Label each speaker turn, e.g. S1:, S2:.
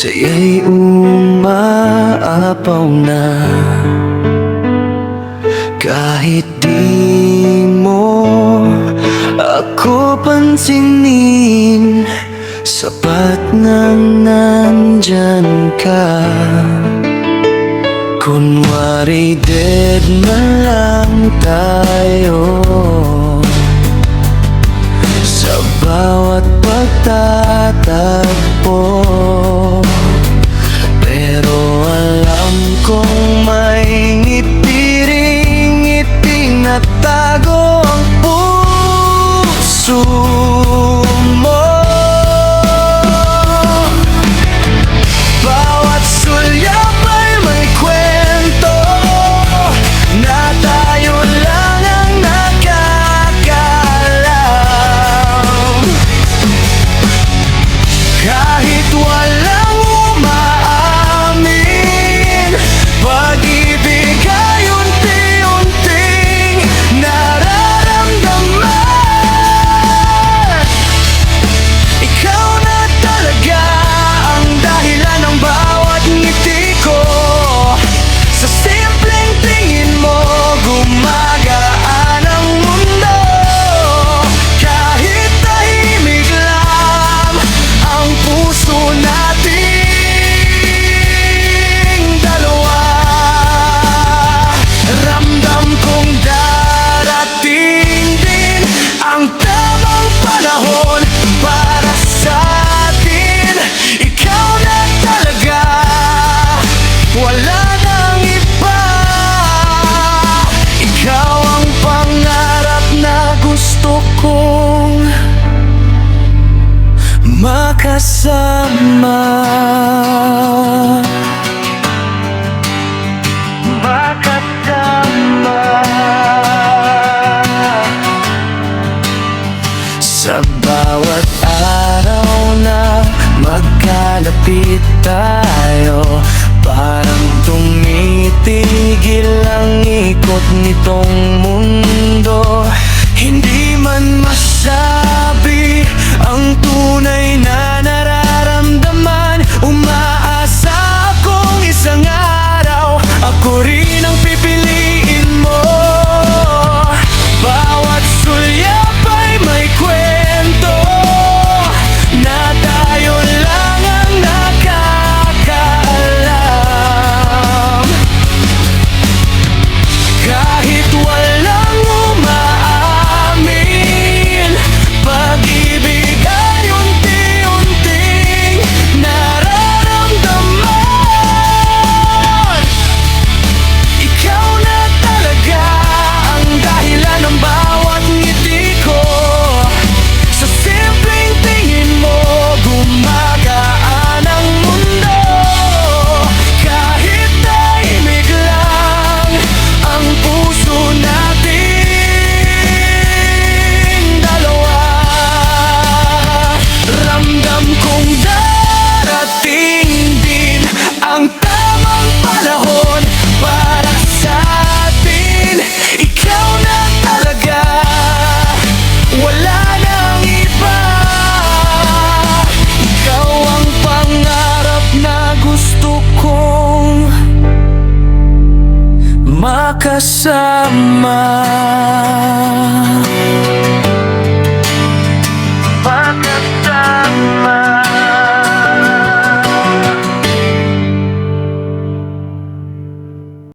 S1: Sa'yo'y umaapaw na. Kahit di mo ako pansinin, sapat nang nandyan ka. Kunwari dead man lang tayo sa bawat pagtatagpo, pero alam kong may ngiti-ngiting natago ang puso mo. Bawat sulyap ay may kwento na tayo lang ang nakakaalam. Kahit walang umaamin, pag-ibig ay unti-unting nararamdaman. Ikaw na talaga ang dahilan ng bawat ngiti ko. Sa simpleng tingin mo, gumagaan ang mundo. Kahit tahimik lang ang puso nating dalawa, ramdam kong darating din ang tamang panahon para sa atin. Ikaw na talaga, wala nang iba. Ikaw ang pangarap na gusto kong makasama. Sa bawat araw na magkalapit tayo, parang tumitigil ang ikot nitong mundo. Hindi man masabi ang tunay na nararamdaman, umaasa akong isang araw ako rin ang pipiliin mo. Bawat sulyap ay may kwento na tayo lang ang nakakaalam. Kahit walang umaamin, pag-ibig ay unti-unting nararamdaman. Ikaw na talaga ang dahilan ng bawat ngiti ko. Sa simpleng tingin mo, gumagaan ang mundo. Kahit tahimik lang ang puso nating dalawa, ramdam kong darating din ang tamang panahon para sa atin. Ikaw na talaga, wala nang iba. Ikaw ang pangarap na gusto kong makasama.